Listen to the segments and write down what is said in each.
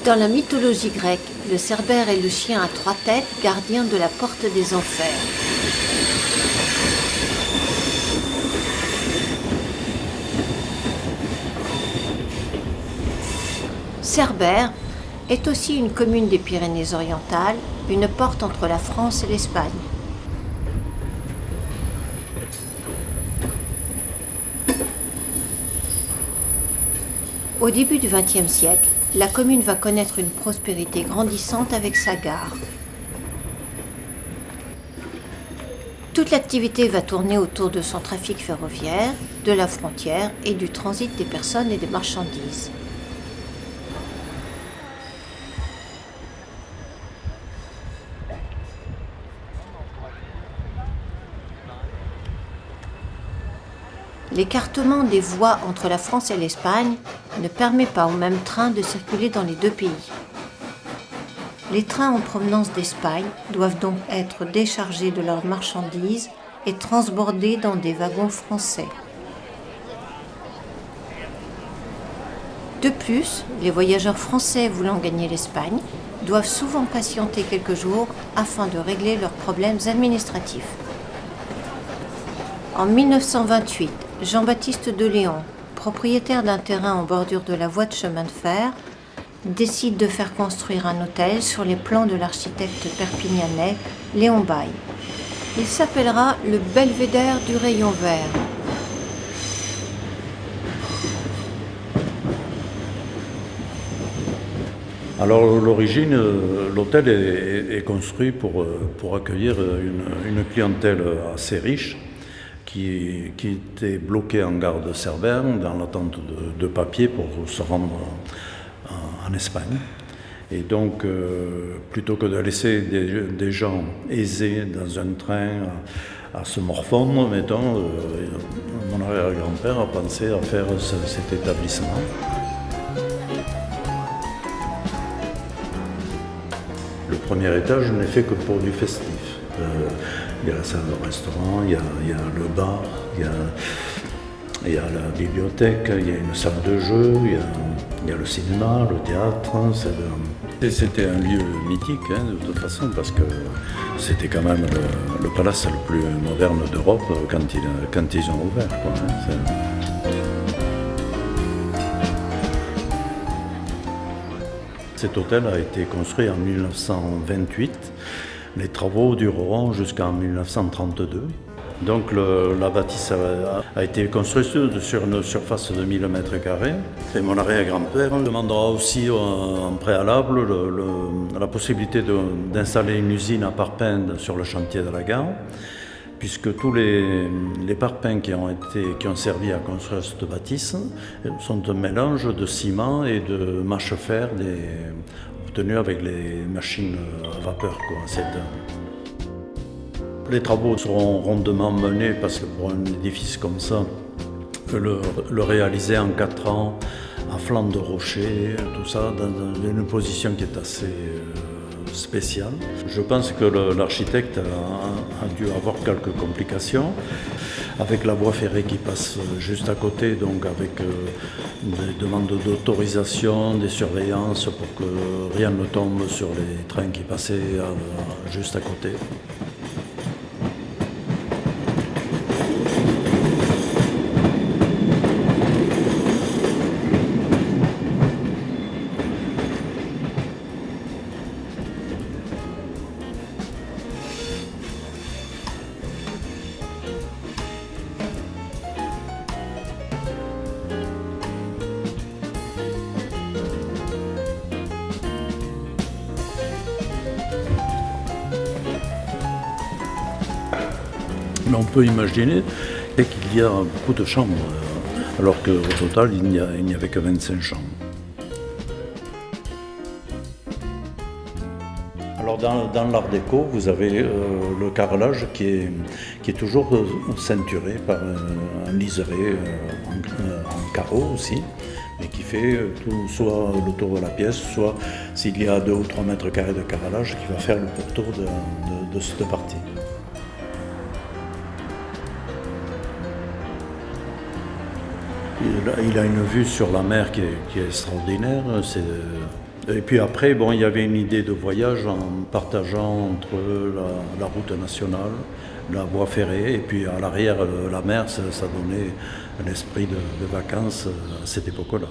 Dans la mythologie grecque, le Cerbère est le chien à 3 têtes, gardien de la porte des enfers. Cerbère est aussi une commune des Pyrénées-Orientales, une porte entre la France et l'Espagne. Au début du XXe siècle, la commune va connaître une prospérité grandissante avec sa gare. Toute l'activité va tourner autour de son trafic ferroviaire, de la frontière et du transit des personnes et des marchandises. L'écartement des voies entre la France et l'Espagne ne permet pas aux mêmes trains de circuler dans les deux pays. Les trains en provenance d'Espagne doivent donc être déchargés de leurs marchandises et transbordés dans des wagons français. De plus, les voyageurs français voulant gagner l'Espagne doivent souvent patienter quelques jours afin de régler leurs problèmes administratifs. En 1928, Jean-Baptiste de Léon, propriétaire d'un terrain en bordure de la voie de chemin de fer, décide de faire construire un hôtel sur les plans de l'architecte perpignanais Léon Baille. Il s'appellera le Belvédère du Rayon Vert. Alors l'origine, l'hôtel est construit pour accueillir une clientèle assez riche qui était bloquée en gare de Cerbère dans l'attente de papier pour se rendre en Espagne. Et donc, plutôt que de laisser des gens aisés dans un train à se morfondre, mettons, mon arrière-grand-père a pensé à faire cet établissement. Le premier étage n'est fait que pour du festif. Il y a la salle de restaurant, il y a le bar, il y a la bibliothèque, il y a une salle de jeu, il y a le cinéma, le théâtre. C'était un lieu mythique, de toute façon, parce que c'était quand même le palace le plus moderne d'Europe quand ils ont ouvert. Cet hôtel a été construit en 1928. Les travaux dureront jusqu'en 1932. Donc la bâtisse a été construite sur une surface de 1000 m². Et mon arrière-grand-père demandera aussi en préalable la possibilité d'installer une usine à parpaing sur le chantier de la gare, puisque tous les parpaings qui ont servi à construire cette bâtisse sont un mélange de ciment et de mâche-fer obtenus avec les machines à vapeur. Les travaux seront rondement menés parce que pour un édifice comme ça, le réaliser en 4 ans, à flanc de rocher, tout ça, dans une position qui est assez spéciale. Je pense que l'architecte a dû avoir quelques complications avec la voie ferrée qui passe juste à côté, donc avec des demandes d'autorisation, des surveillances pour que rien ne tombe sur les trains qui passaient juste à côté. Mais on peut imaginer qu'il y a beaucoup de chambres, alors qu'au total, il n'y avait que 25 chambres. Alors dans l'art déco, vous avez le carrelage qui est toujours ceinturé par un liseré en carreau aussi, mais qui fait tout, soit le tour de la pièce, soit s'il y a 2 ou 3 mètres carrés de carrelage, qui va faire le pourtour de cette partie. Il a une vue sur la mer qui est extraordinaire. Et puis après, bon, il y avait une idée de voyage en partageant entre la route nationale, la voie ferrée, et puis à l'arrière, la mer, ça donnait un esprit de vacances à cette époque-là.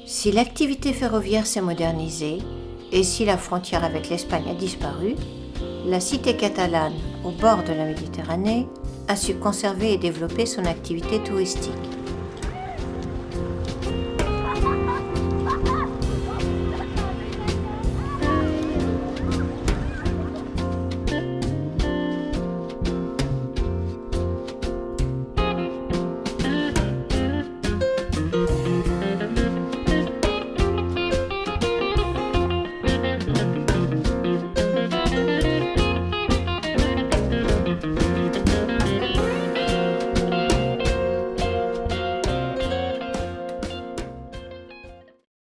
Si l'activité ferroviaire s'est modernisée et si la frontière avec l'Espagne a disparu, la cité catalane, au bord de la Méditerranée, a su conserver et développer son activité touristique.